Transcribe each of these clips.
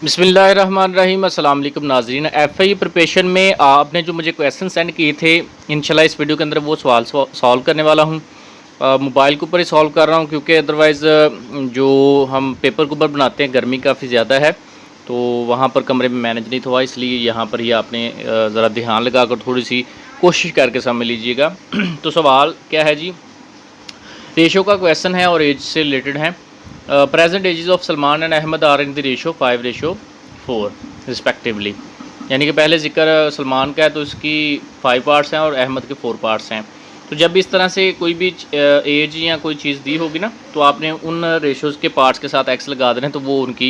बिस्मिल्लाहिर्रहमानिर्रहीम। अस्सलाम वालेकुम नाज़रीन। एफआई प्रिपरेशन में आपने जो मुझे क्वेश्चन सेंड किए थे, इंशाल्लाह इस वीडियो के अंदर वो सवाल सॉल्व करने वाला हूँ। मोबाइल के ऊपर ही सॉल्व कर रहा हूँ क्योंकि अदरवाइज़ जो हम पेपर के ऊपर बनाते हैं गर्मी काफ़ी ज़्यादा है, तो वहाँ पर कमरे में मैनेज नहीं हुआ, इसलिए यहाँ पर ही आपने ज़रा ध्यान लगा कर थोड़ी सी कोशिश करके समझ लीजिएगा। तो सवाल क्या है जी, रेशो का क्वेश्चन है और एज से रिलेटेड है। Present ages of Salman and Ahmed are in the ratio 5:4 respectively. यानी कि पहले जिक्र सलमान का है तो इसकी 5 पार्ट्स हैं और अहमद के 4 पार्ट्स हैं। तो जब इस तरह से कोई भी एज या कोई चीज़ दी होगी ना, तो आपने उन रेशोज़ के पार्ट्स के साथ एक्स लगा देना, तो वो उनकी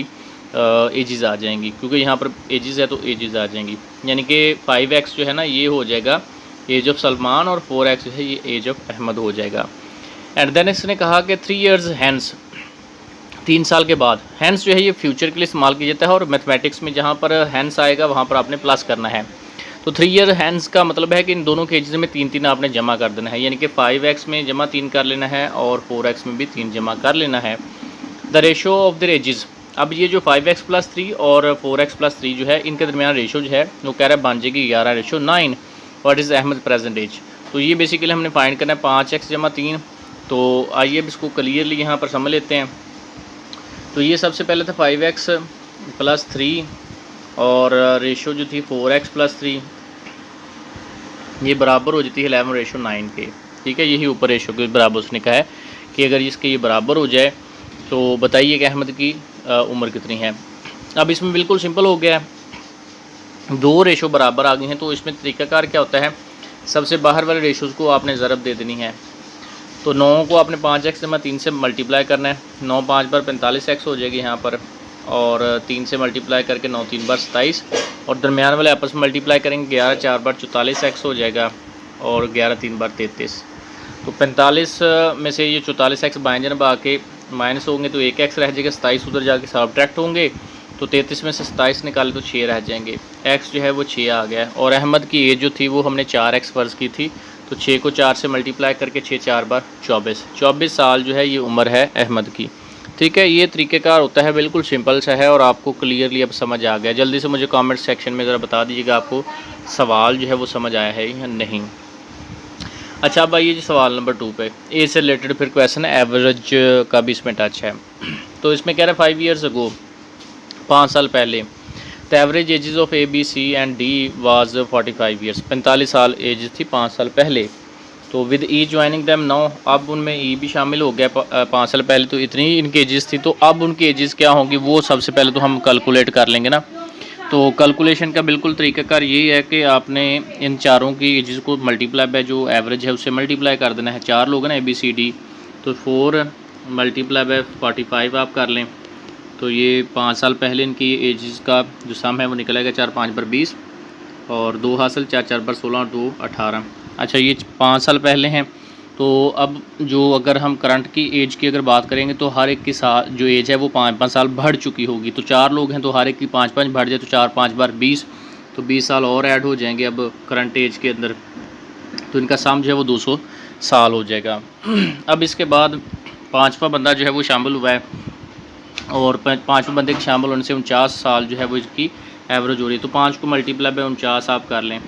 एजेस आ जाएंगी, क्योंकि यहाँ पर एजेस है तो एजेस आ जाएंगी। यानी कि 5x जो है ना ये हो जाएगा एज ऑफ सलमान और 4x जो है ये एज ऑफ अहमद हो जाएगा। एंड देन इसने कहा कि 3 years हैंस, 3 साल के बाद। हैंस जो है ये फ्यूचर के लिए इस्तेमाल किया जाता है, और मैथमेटिक्स में जहाँ पर हैंस आएगा वहाँ पर आपने प्लस करना है। तो 3 year हैंस का मतलब है कि इन दोनों के एजेस में 3 आपने जमा कर देना है, यानी कि 5x में जमा 3 कर लेना है और 4x में भी 3 जमा कर लेना है। The ratio of the ages, अब ये जो 5x+3 और 4x+3 जो है इनके दरमियान रेशो जो है वो कह रहा है बन जाएगी 11:9। What is Ahmed present age? तो ये बेसिकली हमने फाइंड करना है 5x जमा 3। तो आइए अब इसको क्लियरली यहाँ पर समझ लेते हैं। तो ये सबसे पहले था 5x+3 और रेशो जो थी 4x+3, ये बराबर हो जाती है 11:9 के। ठीक है, यही ऊपर रेशो के बराबर उसने कहा है कि अगर इसके ये बराबर हो जाए तो बताइए कि अहमद की उम्र कितनी है। अब इसमें बिल्कुल सिंपल हो गया है, 2 रेशो बराबर आ गई हैं। तो इसमें तरीक़ाकार क्या होता है, सबसे बाहर वाले रेशोज़ को आपने ज़रब दे देनी है। तो 9 को आपने 5x जमा 3 से मल्टीप्लाई करना है। 9 5 बार 45x हो जाएगी यहाँ पर, और 3 से मल्टीप्लाई करके 9 3 बार 27, और दरमियान वाले आपस में मल्टीप्लाई करेंगे 11 4 बार 44x हो जाएगा, और 11 3 बार 33। तो 45 में से ये 44x बाएं जानब आके माइनस होंगे तो 1x रह जाएगा, 27 उधर जाके सब्ट्रैक्ट होंगे, तो 33 में से 27 निकाले तो 6 रह जाएंगे। x जो है वो 6 आ गया, और अहमद की एज जो थी वो हमने 4x फ़र्ज़ की थी, तो 6 को 4 से मल्टीप्लाई करके 6 4 बार 24 साल जो है ये उम्र है अहमद की। ठीक है, ये तरीक़ेकार होता है, बिल्कुल सिंपल सा है और आपको क्लियरली अब समझ आ गया। जल्दी से मुझे कमेंट सेक्शन में ज़रा बता दीजिएगा आपको सवाल जो है वो समझ आया है या नहीं। अच्छा, अब आइए जी सवाल नंबर 2 पे। ए से रिलेटेड फिर क्वेश्चन है, एवरेज का भी इसमें टच है। तो इसमें कह रहा है 5 years अगो, 5 साल पहले, the average ages of A B C and D was 45 years। 45 साल एज थी 5 साल पहले। तो with E joining them now, अब उनमें ई भी शामिल हो गया 5 साल पहले, तो इतनी इनकी एजेस थी। तो अब उनकी एजेस क्या होंगी वो सबसे पहले तो हम कैलकुलेट कर लेंगे ना। तो कैलकुलेशन का बिल्कुल तरीक़ाकार यही है कि आपने इन चारों की एजेस को मल्टीप्लाई बाय जो एवरेज है उससे मल्टीप्लाई कर देना है। 4 लोग हैं ना, ए बी सी डी, तो 4 मल्टीप्लाई बाय 45 आप कर लें, तो ये 5 साल पहले इनकी एजेस का जो सम है वो निकलेगा 4 5 बार 20, और 2 हासिल 4 4 बार 16 और 2 18। अच्छा, ये 5 साल पहले हैं। तो अब जो अगर हम करंट की एज की अगर बात करेंगे तो हर एक की साल जो एज है वो 5 5 साल बढ़ चुकी होगी। तो 4 लोग हैं तो हर एक की 5 5 बढ़ जाए, तो 4 5 बार 20, तो 20 साल और ऐड हो जाएंगे अब करंट एज के अंदर, तो इनका सम जो है वो 200 साल हो जाएगा। अब इसके बाद 5वां बंदा जो है वो शामिल हुआ है, और 5वें बंदे के शामिल होने से 49 साल जो है वो इसकी एवरेज हो रही है। तो 5 को मल्टीप्लाई बाय 49 आप कर लें,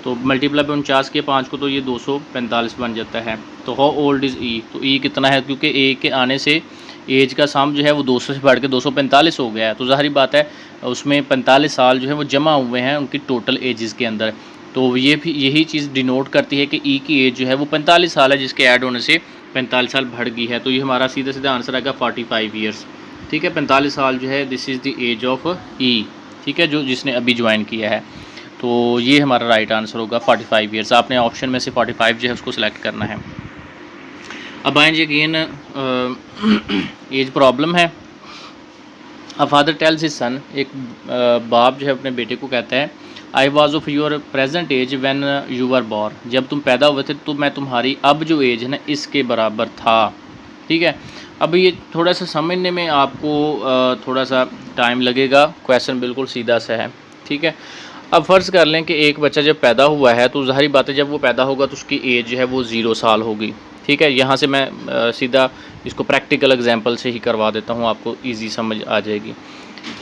तो मल्टीप्लाई बाय 49 के 5 को, तो ये 245 बन जाता है। तो हाउ ओल्ड इज़ ई, तो ई कितना है, क्योंकि ए के आने से एज का सम जो है वो 200 से बढ़ के 245 हो गया है। तो ज़ाहिर बात है उसमें 45 साल जो है वो जमा हुए हैं उनकी टोटल एजेस के अंदर। तो ये भी यही चीज़ डिनोट करती है कि ई की एज जो है वो 45 साल है, जिसके ऐड होने से 45 साल बढ़ गई है। तो ये हमारा सीधा सीधा आंसर आएगा 45 years। ठीक है, 45 साल जो है this is the age of E. ठीक है, जो जिसने अभी ज्वाइन किया है, तो ये हमारा राइट आंसर होगा 45 years। आपने ऑप्शन में से 45 जो है उसको सिलेक्ट करना है। अब आएँ जी अगेन, एज प्रॉब्लम है। A father tells his son, एक बाप जो है अपने बेटे को कहता है, I was of your present age when you are born, जब तुम पैदा हुए थे तो मैं तुम्हारी अब जो एज है ना इसके बराबर था। ठीक है, अब ये थोड़ा सा समझने में आपको थोड़ा सा टाइम लगेगा, क्वेश्चन बिल्कुल सीधा सा है। ठीक है, अब फ़र्ज़ कर लें कि एक बच्चा जब पैदा हुआ है तो ज़ाहिर बात है जब वो पैदा होगा तो उसकी एज जो है वो 0 साल होगी। ठीक है, यहाँ से मैं सीधा इसको प्रैक्टिकल एग्जांपल से ही करवा देता हूँ, आपको इजी समझ आ जाएगी।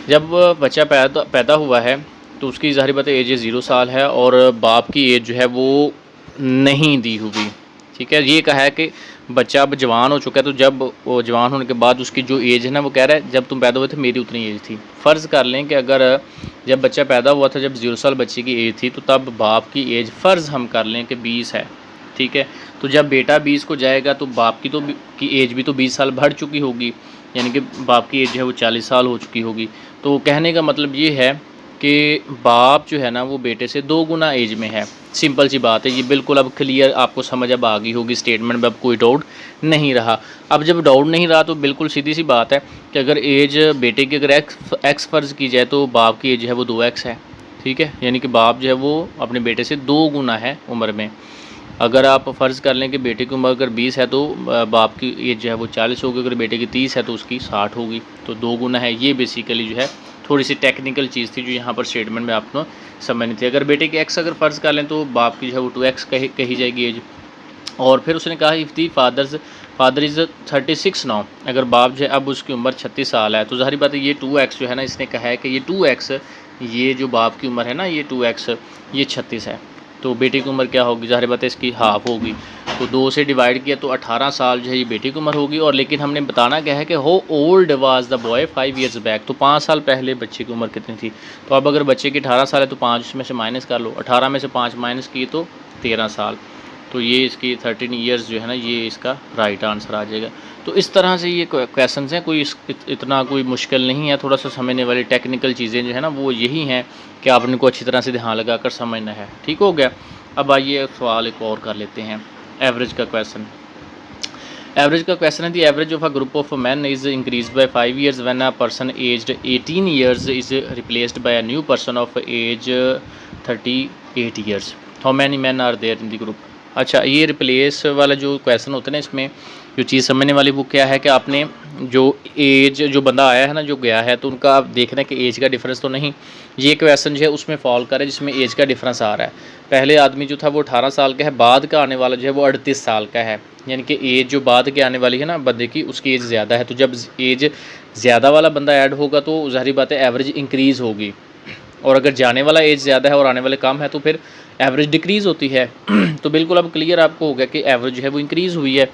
जब बच्चा पैदा हुआ है तो उसकी ज़ाहिर बात है एज 0 साल है और बाप की एज जो है वो नहीं दी हुई। ठीक है, ये कहा है कि बच्चा अब जवान हो चुका है, तो जब वो जवान होने के बाद उसकी जो एज है ना, वो कह रहा है जब तुम पैदा हुए थे मेरी उतनी एज थी। फ़र्ज़ कर लें कि अगर जब बच्चा पैदा हुआ था, जब 0 साल बच्चे की एज थी, तो तब बाप की एज फ़र्ज़ हम कर लें कि 20 है। ठीक है, तो जब बेटा 20 को जाएगा तो बाप की एज भी तो 20 साल बढ़ चुकी होगी, यानी कि बाप की एज जो है वो 40 साल हो चुकी होगी। तो कहने का मतलब ये है कि बाप जो है ना वो बेटे से 2 गुना एज में है। सिंपल सी बात है, ये बिल्कुल अब क्लियर आपको समझ अब आ गई होगी, स्टेटमेंट में अब कोई डाउट नहीं रहा। अब जब डाउट नहीं रहा तो बिल्कुल सीधी सी बात है कि अगर एज बेटे की अगर एक्स फ़र्ज़ की जाए तो बाप की एज है वो 2x है। ठीक है, यानी कि बाप जो है वो अपने बेटे से 2 गुना है उम्र में। अगर आप फ़र्ज़ कर लें कि बेटे की उम्र अगर 20 है तो बाप की एज जो है वो 40 होगी, अगर बेटे की 30 है तो उसकी 60 होगी, तो 2 गुना है। ये बेसिकली जो है थोड़ी सी टेक्निकल चीज़ थी जो यहाँ पर स्टेटमेंट में आपको समझनी थी। अगर बेटे की एक्स अगर फ़र्ज़ कर लें तो बाप की जो है वो 2x कही जाएगी एज। और फिर उसने कहा if the father is 36 now, अगर बाप जो है अब उसकी उम्र 36 साल है, तो ज़ाहिर बात है ये 2x जो है ना, इसने कहा है कि ये 2x, ये जो बाप की उम्र है ना ये 2x, ये 36 है, तो बेटी की उम्र क्या होगी, ज़ाहिर बात है इसकी हाफ़ होगी। तो 2 से डिवाइड किया तो 18 साल जो है ये बेटी की उम्र होगी। और लेकिन हमने बताना क्या है कि हो old was the boy 5 years back, तो 5 साल पहले बच्चे की उम्र कितनी थी। तो अब अगर बच्चे की 18 साल है तो 5 में से माइनस कर लो, 18 में से 5 माइनस किए तो 13 साल, तो ये इसकी 13 ईयर्स जो है ना ये इसका राइट आंसर आ जाएगा। तो इस तरह से ये क्वेश्चंस हैं, कोई इतना कोई मुश्किल नहीं है। थोड़ा सा समझने वाली टेक्निकल चीज़ें जो है ना वो यही हैं कि आपने को अच्छी तरह से ध्यान लगा कर समझना है। ठीक हो गया। अब आइए सवाल एक और कर लेते हैं, एवरेज का क्वेश्चन। एवरेज का क्वेश्चन है, the average of a group of man is increase by 5 years when a person aged 18 years is replaced by a new person of age 38 years, how many man are there in the group. अच्छा, ये replace वाला जो question होता है ना, इसमें जो चीज़ समझने वाली वो क्या है कि आपने जो एज जो बंदा आया है ना जो गया है, तो उनका आप देखना है कि एज का डिफरेंस तो नहीं। ये क्वेश्चन जो है उसमें फॉल कर है जिसमें एज का डिफरेंस आ रहा है। पहले आदमी जो था वो 18 साल का है, बाद का आने वाला जो है वो 38 साल का है, यानी कि एज जो बाद के आने वाली है ना बंदे की, उसकी एज ज़्यादा है। तो जब एज ज़्यादा वाला बंदा ऐड होगा तो ज़ाहिर बात है एवरेज इंक्रीज़ होगी, और अगर जाने वाला एज ज़्यादा है और आने वाले कम है तो फिर एवरेज डिक्रीज़ होती है। तो बिल्कुल अब क्लियर आपको हो गया कि एवरेज जो है वो इंक्रीज़ हुई है,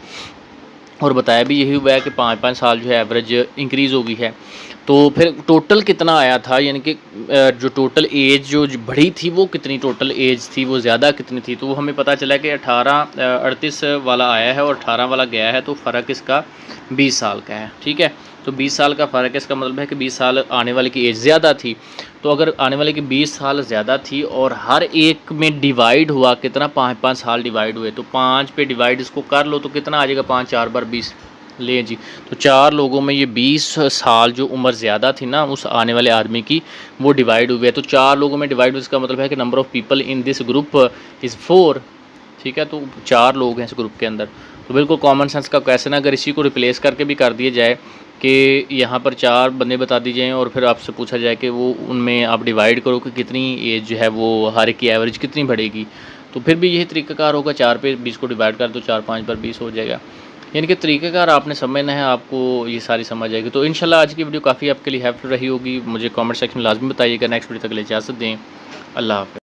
और बताया भी यही हुआ है कि 5-5 साल जो है एवरेज इंक्रीज़ हो गई है। तो फिर टोटल कितना आया था, यानी कि जो टोटल एज जो बढ़ी थी वो कितनी टोटल एज थी, वो ज़्यादा कितनी थी। तो वो हमें पता चला कि 38 वाला आया है और 18 वाला गया है, तो फ़र्क इसका 20 साल का है। ठीक है, तो 20 साल का फ़र्क है, इसका मतलब है कि 20 साल आने वाले की एज ज़्यादा थी। तो अगर आने वाले की 20 साल ज़्यादा थी और हर एक में डिवाइड हुआ कितना, 5-5 साल डिवाइड हुए, तो 5 पे डिवाइड इसको कर लो तो कितना आ जाएगा, 5 4 बार 20 ले जी। तो 4 लोगों में ये 20 साल जो उम्र ज़्यादा थी ना उस आने वाले आदमी की, वो डिवाइड हुए। तो 4 लोगों में डिवाइड हुए, इसका मतलब है कि number of people in this group is 4। ठीक है, तो 4 लोग हैं इस ग्रुप के अंदर। तो बिल्कुल कॉमन सेंस का क्वेश्चन है। अगर इसी को रिप्लेस करके भी कर दिया जाए कि यहाँ पर 4 बंदे बता दिए जाएँ और फिर आपसे पूछा जाए कि वो उनमें आप डिवाइड करो कि कितनी एज जो है वो हर एक की एवरेज कितनी बढ़ेगी, तो फिर भी यही तरीक़ाकार होगा। 4 पे 20 को डिवाइड कर दो, 4-5 बार 20 हो जाएगा। यानी कि तरीक़ाकार आपने समझना है, आपको ये सारी समझ आएगी। तो इंशाल्लाह आज की वीडियो काफ़ी आपके लिए हेल्पफुल रही होगी। मुझे कमेंट सेक्शन में लाजमी बताइएगा। नेक्स्ट वीडियो तक के लिए इजाज़त दें। अल्लाह हाफ़िज़।